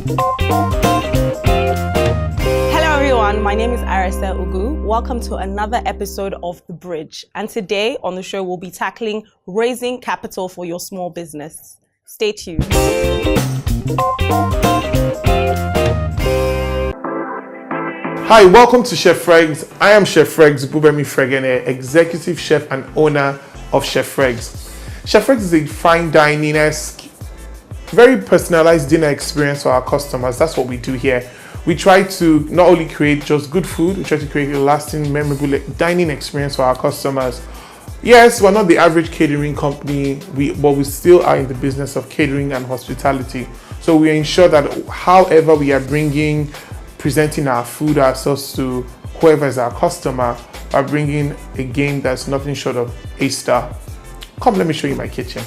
Hello everyone, my name is Arisa Ugu. Welcome to another episode of The Bridge. And today on the show, we'll be tackling raising capital for your small business. Stay tuned. Hi, welcome to Chef Freg's. I am Chef Freg's Bubemi Fregene, executive chef and owner of Chef Freg's. Chef Freg's is a fine dining-esque, very personalized dinner experience for our customers. That's what we do here. We try to not only create just good food, we try to create a lasting, memorable dining experience for our customers. Yes, we're not the average catering company, but we still are in the business of catering and hospitality. So we ensure that however we are presenting our food ourselves to whoever is our customer, are bringing a game that's nothing short of a star. Come, let me show you my kitchen.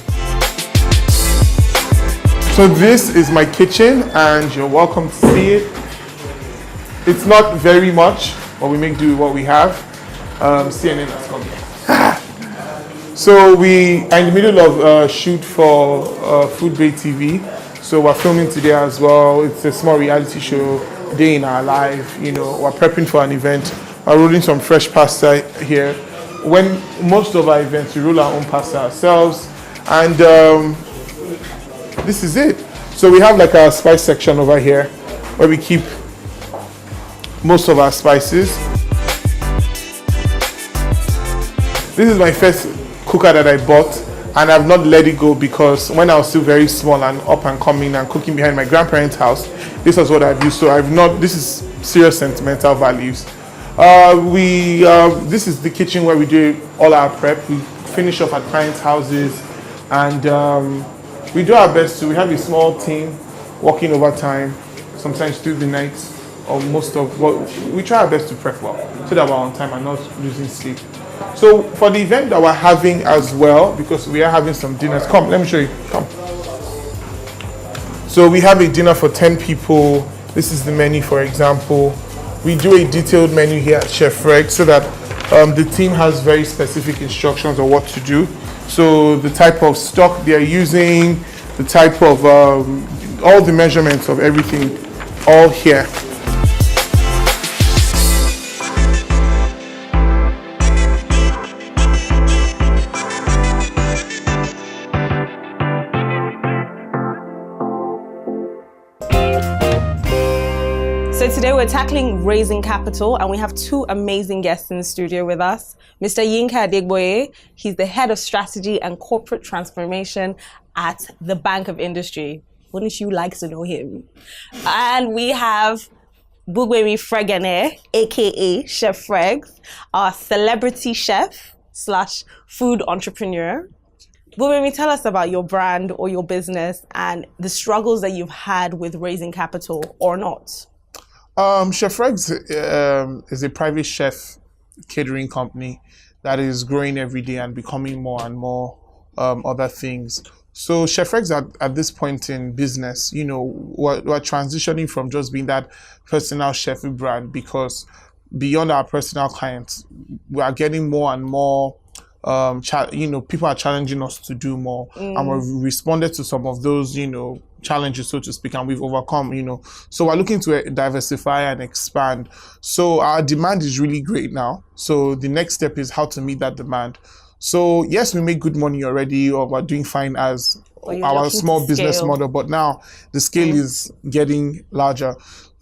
So this is my kitchen and you're welcome to see it. It's not very much, but we make do with what we have. CNN has come. So we are in the middle of a shoot for Food Bay TV. So we're filming today as well. It's a small reality show, day in our life. You know, we're prepping for an event. We're rolling some fresh pasta here. When most of our events, we roll our own pasta ourselves. And this is it. So we have like a spice section over here where we keep most of our spices. This is my first cooker that I bought, and I've not let it go because when I was still very small and up and coming and cooking behind my grandparents' house, this was what I've used. So this is serious sentimental values. This is the kitchen where we do all our prep. We finish off at clients' houses, and we do our best to. We have a small team working overtime, sometimes through the night, or most of what we try our best to prep well, so that we're on time and not losing sleep. So for the event that we're having as well, because we are having some dinners. Come, let me show you. Come. So we have a dinner for 10 people. This is the menu, for example. We do a detailed menu here at Chef Freg so that the team has very specific instructions on what to do. So the type of stock they are using, the type of all the measurements of everything, all here. So today we're tackling raising capital, and we have two amazing guests in the studio with us. Mr. Yinka Adegboye, he's the head of strategy and corporate transformation at the Bank of Industry. Wouldn't you like to know him? And we have Bubemi Fregene, aka Chef Freg, our celebrity chef / food entrepreneur. Bubemi, tell us about your brand or your business and the struggles that you've had with raising capital or not. Chef Freg's is a private chef catering company that is growing every day and becoming more and more other things. So Chef Freg's at this point in business, you know, we're transitioning from just being that personal chef brand, because beyond our personal clients, we are getting more and more people are challenging us to do more, and we've responded to some of those, challenges, so to speak, and we've overcome, So we're looking to diversify and expand. So our demand is really great now. So the next step is how to meet that demand. So yes, we make good money already, or we're doing fine as our small business model, but now the scale is getting larger.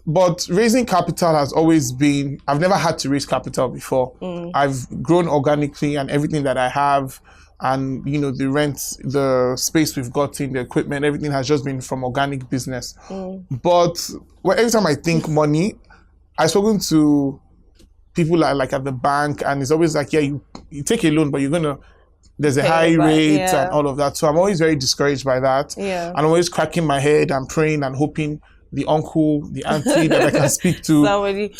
But raising capital has always been, I've never had to raise capital before. I've grown organically, and everything that I have, and the rent, the space we've gotten, the equipment, everything has just been from organic business. But every time I think money, I've spoken to people like at the bank, and it's always like, yeah, you take a loan, but there's a high rate and all of that. So I'm always very discouraged by that. And I'm always cracking my head and praying and hoping the uncle, the auntie that I can speak to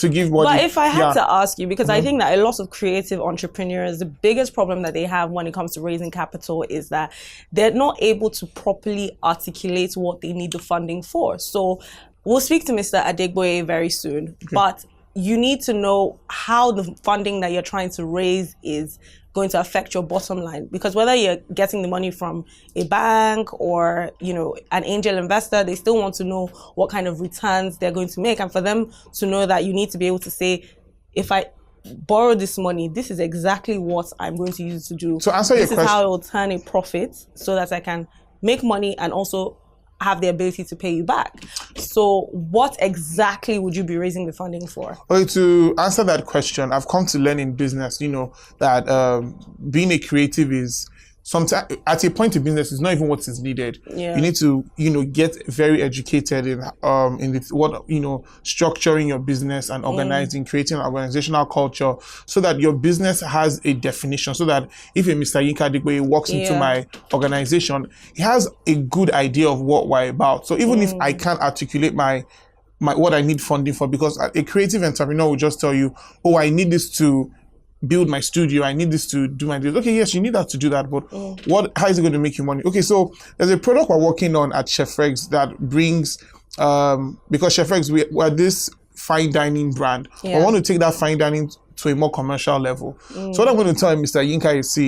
give money. But if I had to ask you, because I think that a lot of creative entrepreneurs, the biggest problem that they have when it comes to raising capital is that they're not able to properly articulate what they need the funding for. So we'll speak to Mr. Adegboye very soon, but you need to know how the funding that you're trying to raise is going to affect your bottom line. Because whether you're getting the money from a bank or, an angel investor, they still want to know what kind of returns they're going to make. And for them to know that, you need to be able to say, if I borrow this money, this is exactly what I'm going to use to do. So answer your question. This is how I will turn a profit so that I can make money and also have the ability to pay you back. So what exactly would you be raising the funding for? Okay, to answer that question, I've come to learn in business, that being a creative is sometimes at a point in business, it's not even what is needed. Yeah. You need to, get very educated in structuring your business and organizing, creating an organizational culture so that your business has a definition. So that if a Mr. Yinka Adigboye walks into my organization, he has a good idea of what we're about. So even if I can't articulate my what I need funding for, because a creative entrepreneur will just tell you, oh, I need this to build my studio, I need this to do my deals. Okay, yes, you need that to do that, but how is it going to make you money? Okay, so there's a product we're working on at Chef Regs that brings, because Chef Regs, we're this fine dining brand. I want to take that fine dining to a more commercial level. So what I'm going to tell Mr. Yinka is,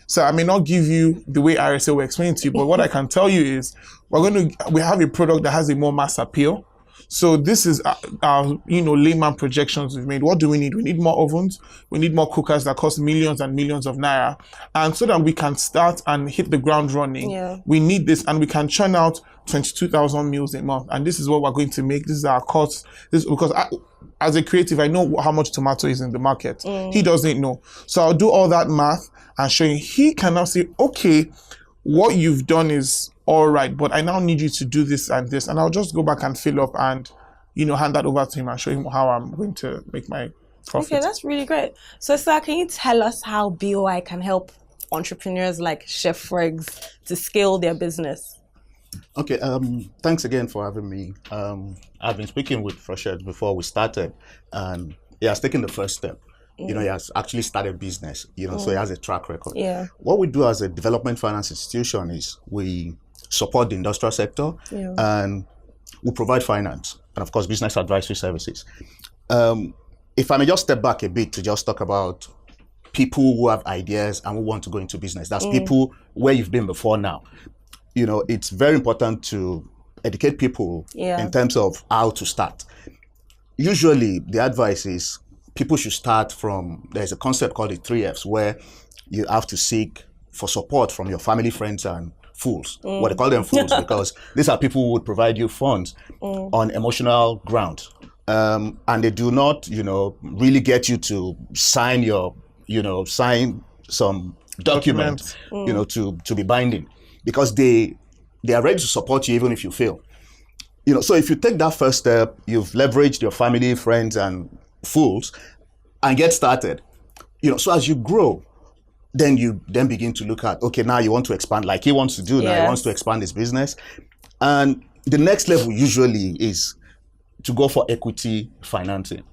so I may not give you the way RSA will explain to you, but what I can tell you is we have a product that has a more mass appeal. So this is our layman projections we've made. What do we need? We need more ovens. We need more cookers that cost millions and millions of naira. And so that we can start and hit the ground running, we need this, and we can churn out 22,000 meals a month. And this is what we're going to make. This is our cost. Because as a creative, I know how much tomato is in the market. He doesn't know. So I'll do all that math and show him. He can now say, okay, what you've done is all right, but I now need you to do this and this. And I'll just go back and fill up and, hand that over to him and show him how I'm going to make my profit. Okay, that's really great. So, sir, can you tell us how BOI can help entrepreneurs like Chef Regs to scale their business? Okay, thanks again for having me. I've been speaking with Froshed before we started, and he has taken the first step. He has actually started business, so he has a track record. Yeah. What we do as a development finance institution is we support the industrial sector and we provide finance and, of course, business advisory services. If I may just step back a bit to just talk about people who have ideas and who want to go into business. That's people where you've been before now. It's very important to educate people in terms of how to start. Usually, the advice is people should start from, there's a concept called the 3 Fs, where you have to seek for support from your family, friends, and fools. What they call them fools, because these are people who would provide you funds on emotional ground. And they do not, really get you to sign sign some document, to be binding, because they are ready to support you even if you fail. So if you take that first step, you've leveraged your family, friends, and fools, and get started. So as you grow, then you begin to look at, okay, now you want to expand, like he wants to do. Now he wants to expand his business. And the next level usually is to go for equity financing.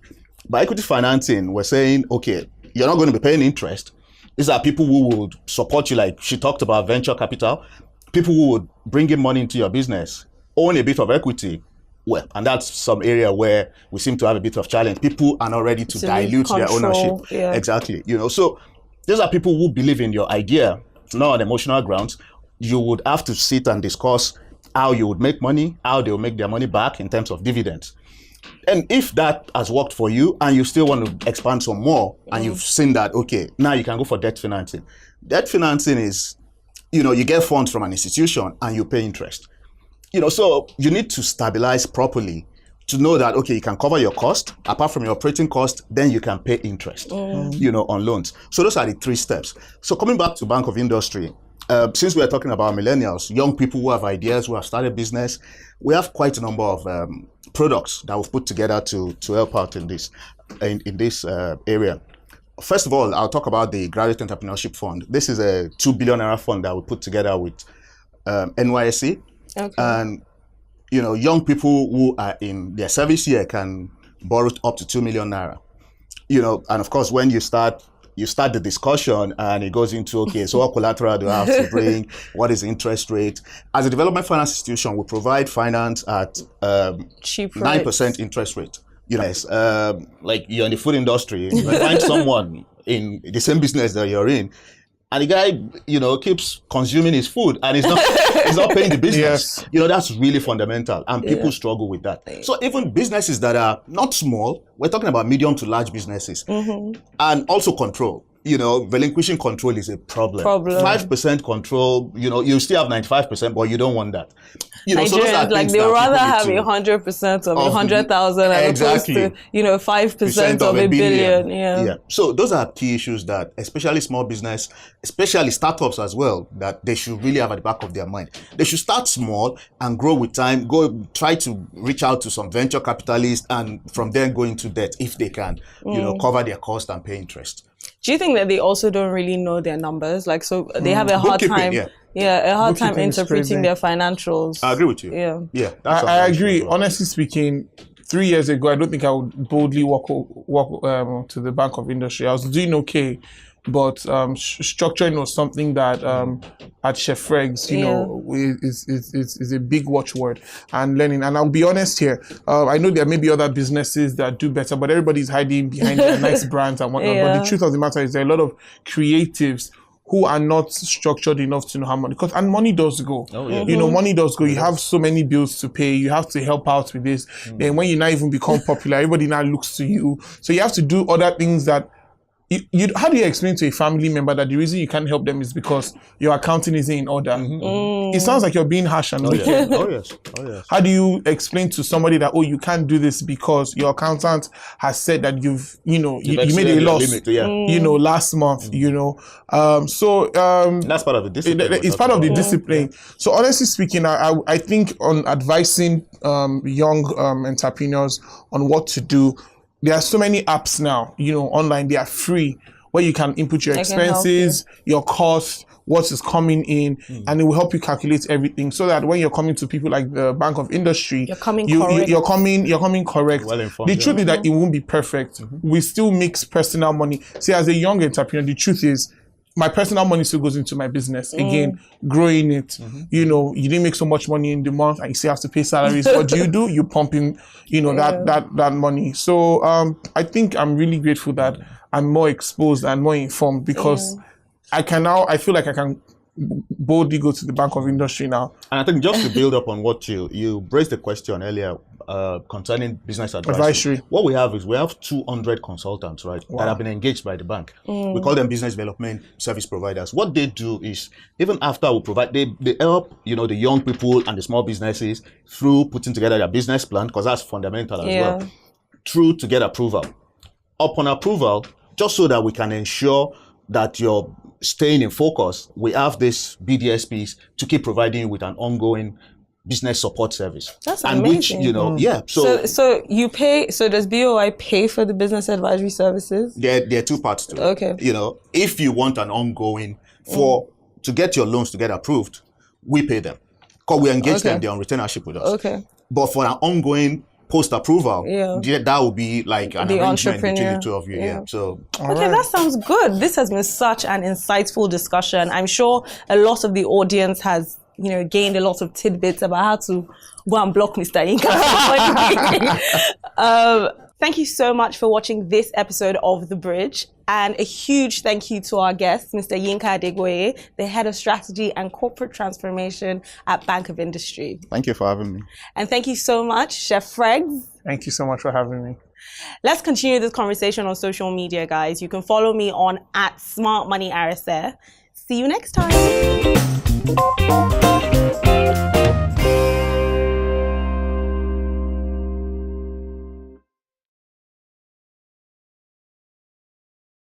By equity financing, we're saying, okay, you're not going to be paying interest. These are people who would support you, like she talked about venture capital, people who would bring in money into your business, own a bit of equity. Well, and that's some area where we seem to have a bit of challenge. People are not ready to dilute their ownership. Exactly. So these are people who believe in your idea, not on emotional grounds. You would have to sit and discuss how you would make money, how they will make their money back in terms of dividends. And if that has worked for you and you still want to expand some more, and you've seen that, okay, now you can go for debt financing. Debt financing is, you get funds from an institution and you pay interest. So you need to stabilize properly to know that, okay, you can cover your cost. Apart from your operating cost, then you can pay interest, on loans. So those are the 3 steps. So coming back to Bank of Industry, since we're talking about millennials, young people who have ideas, who have started business, we have quite a number of products that we've put together to help out in this area. First of all, I'll talk about the Graduate Entrepreneurship Fund. This is a 2 billion naira fund that we put together with NYSC. Okay. And, young people who are in their service year can borrow up to 2 million naira. And of course, when you start the discussion and it goes into, okay, so what collateral do I have to bring? What is the interest rate? As a development finance institution, we provide finance at 9% interest rate. Like you're in the food industry, you find someone in the same business that you're in, and the guy, keeps consuming his food and he's not paying the business. Yes. That's really fundamental, and people struggle with that. So even businesses that are not small, we're talking about medium to large businesses, and also control. Relinquishing control is a problem. 5% control, you still have 95%, but you don't want that. Nigerians, they'd rather have 100% of 100,000 as opposed to, 5% of a billion. Yeah. So those are key issues that, especially small business, especially startups as well, that they should really have at the back of their mind. They should start small and grow with time, try to reach out to some venture capitalists, and from there go into debt if they can, cover their cost and pay interest. Do you think that they also don't really know their numbers? So they have a hard time. A hard time interpreting their financials. I agree with you. Yeah. I agree. Honestly speaking, 3 years ago, I don't think I would boldly walk to the Bank of Industry. I was doing okay, but structuring was something that at Chef Freg's, is a big watchword, and learning. And I'll be honest here, I know there may be other businesses that do better, but everybody's hiding behind their nice brands and whatnot. But the truth of the matter is there are a lot of creatives who are not structured enough to know how money, and money does go. Money does go. You have so many bills to pay. You have to help out with this. Then when you now even become popular, everybody now looks to you. So you have to do other things that how do you explain to a family member that the reason you can't help them is because your accounting isn't in order? It sounds like you're being harsh and wicked. Oh yes. How do you explain to somebody that, you can't do this because your accountant has said that you made a loss, last month, so that's part of the discipline. It's part of the discipline. So honestly speaking, I think on advising young entrepreneurs on what to do, there are so many apps now, online, they are free, where you can input your expenses, your costs, what is coming in, and it will help you calculate everything, so that when you're coming to people like the Bank of Industry, you're coming correct. You're coming correct. Well-informed, the truth is that it won't be perfect. We still mix personal money. See, as a young entrepreneur, the truth is, my personal money still goes into my business. Again, growing it. You didn't make so much money in the month and you still have to pay salaries. What do? You pump in, that money. So I think I'm really grateful that I'm more exposed and more informed, because I feel like I can boldly go to the Bank of Industry now. And I think just to build up on what you raised the question earlier concerning business advisory. What we have is 200 consultants, right, that have been engaged by the bank. We call them business development service providers. What they do is, even after we provide, they help the young people and the small businesses through putting together their business plan, because that's fundamental as well, through to get approval. Upon approval, just so that we can ensure that you're staying in focus, we have these BDSPs to keep providing you with an ongoing business support service. That's amazing. So you pay. So does BOI pay for the business advisory services? There are two parts to it. Okay. If you want an ongoing to get your loans to get approved, we pay them, because we engage them. They're on retainership with us. Okay. But for an ongoing post-approval, that would be like an arrangement between the two of you. So that sounds good. This has been such an insightful discussion. I'm sure a lot of the audience has gained a lot of tidbits about how to go and block Mr. Yinka. Thank you so much for watching this episode of The Bridge. And a huge thank you to our guest, Mr. Yinka Adegboye, the Head of Strategy and Corporate Transformation at Bank of Industry. Thank you for having me. And thank you so much, Chef Freg's. Thank you so much for having me. Let's continue this conversation on social media, guys. You can follow me on @SmartMoneyRSA. See you next time.